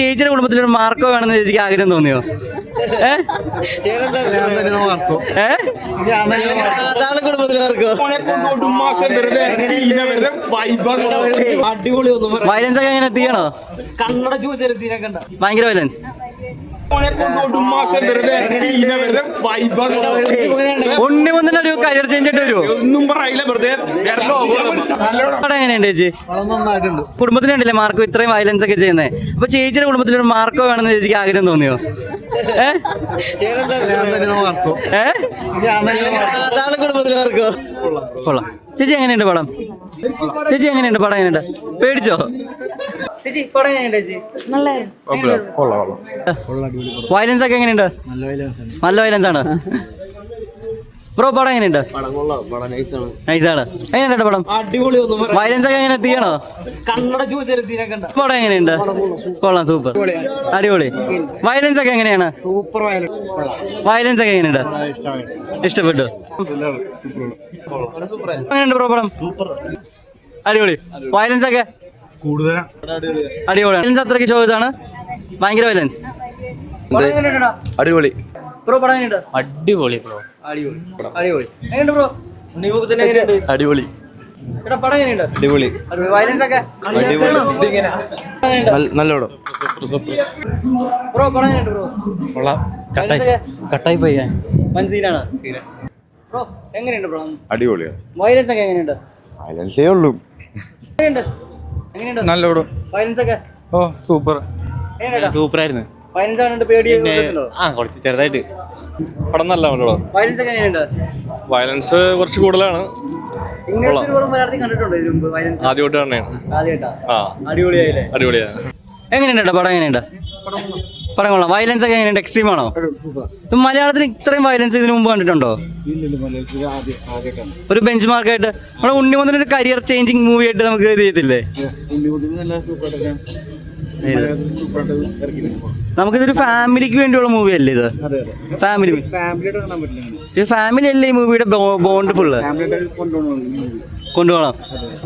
ചേച്ചിയുടെ കുടുംബത്തിലൊരു മാർക്കോ വേണമെന്ന് ചേച്ചിക്ക് ആഗ്രഹം തോന്നിയോ? അടിപൊളി ഒന്നും വയലൻസ് ഒക്കെ എങ്ങനെ എത്തിക്കണോ? കണ്ണട ചോദിച്ചാൽ സീനൊക്കെ ഭയങ്കര വയലൻസ്. ഉണ്ണിമുന്തന്റെ ഒരു കരിയർ ചേഞ്ച് ആയിട്ട് വരുമോ? പടം എങ്ങനെയുണ്ട് ചേച്ചി? കുടുംബത്തിന് വേണ്ടില്ലേ മാർക്കോ ഇത്രയും വയലൻസ് ഒക്കെ ചെയ്യുന്നത്? അപ്പൊ ചേച്ചിയുടെ കുടുംബത്തിലൊരു മാർക്കോ വേണമെന്ന് ചേച്ചിക്ക് ആഗ്രഹം തോന്നിയോ? കൊള്ളാം. ചേച്ചി എങ്ങനെയുണ്ട് പടം? ചേച്ചി എങ്ങനെയുണ്ട് പടം? എങ്ങനെയുണ്ട്? പേടിച്ചോ ചേച്ചി? പടം എങ്ങനെയുണ്ട് ചേച്ചി? വയലൻസ് ഒക്കെ എങ്ങനെയുണ്ട്? നല്ല വയലൻസ് ആണ് ബ്രോ. പടം എങ്ങനെയുണ്ട്? നൈസാണ്. എങ്ങനെയുണ്ട് പടം? അടിപൊളി ഒന്നും വയലൻസ് ഒക്കെ എങ്ങനെ എത്തിക്കണോ? കണ്ണട ചോദിച്ചാൽ സീനൊക്കെ പടം എങ്ങനെയുണ്ട്? കൊള്ളാം, സൂപ്പർ, അടിപൊളി. വയലൻസ് ഒക്കെ എങ്ങനെയാണ്? വയലൻസ് ഒക്കെ എങ്ങനെയുണ്ട്? ഇഷ്ടപ്പെട്ടു. എങ്ങനെയുണ്ട് ബ്രോ പടം? അടിപൊളി. വയലൻസ് ഒക്കെ അടിപൊളി. വയലൻസ് അത്രയ്ക്ക് ചോദിച്ചാണ് ഭയങ്കര വയലൻസ്. അടിപൊളി ബ്രോ പടം എങ്ങനെയുണ്ട്? അടിപൊളി ബ്രോ. അടിപൊളി. എങ്ങനെയുണ്ട് ബ്രോ? അടിപൊളി എടാ പടം എങ്ങനെയുണ്ട്? അടിപൊളി. വയലൻസ് ഒക്കെ നല്ലോണം ബ്രോ. പടം എങ്ങനെയുണ്ട് ബ്രോ? കട്ടായി പോയി. മൻസീനാണ് ബ്രോ. എങ്ങനെയുണ്ട് ബ്രോ? അടിപൊളിയാണ്. വയലൻസ് ഒക്കെ എങ്ങനെയുണ്ട്? വയലൻസേ ഉള്ളൂ. എങ്ങനെയുണ്ട്? നല്ലോണം. വയലൻസ് ഒക്കെ സൂപ്പർ സൂപ്പറായിരുന്നു. വയലൻസ് ആണ് പേടി? കുറച്ച് ചെറുതായിട്ട്. പടം നല്ല വയലൻസ് ഒക്കെ എങ്ങനെയുണ്ട്? വയലൻസ് കുറച്ച് കൂടുതലാണ്. ഇങ്ങനത്തെ ഒരു മലയാളത്തിൽ കണ്ടിട്ടുണ്ടോ ഇതിനു മുമ്പ് വയലൻസ്? ആദ്യമായിട്ട് തന്നെയാണ്. ആദ്യമായിട്ടാ? അടിപൊളിയായില്ലേ? അടിപൊളിയാണ്. എങ്ങനെയുണ്ട് പടം? എങ്ങനെയുണ്ട് പടം? കൊള്ളാം. വയലൻസ് ഒക്കെ എങ്ങനെയുണ്ട്? എക്സ്ട്രീം ആണോ? മലയാളത്തിൽ ഇത്രയും വയലൻസ് ഇതിനു മുമ്പ് കണ്ടിട്ടുണ്ടോ? ഒരു ബെഞ്ച് മാർക്കായിട്ട് നമ്മുടെ ഉണ്ണിമുന്തന്റെ ഒരു കരിയർ ചേഞ്ചിങ് മൂവി ആയിട്ട് നമുക്ക് ഇത് ചെയ്തില്ലേ? നമുക്കിതൊരു ഫാമിലിക്ക് വേണ്ടിയുള്ള മൂവി അല്ലേ ഇത്? ഫാമിലി അല്ലേ ഈ മൂവിയുടെ ബോണ്ട് ഫുള്ള് കൊണ്ടുപോകണം.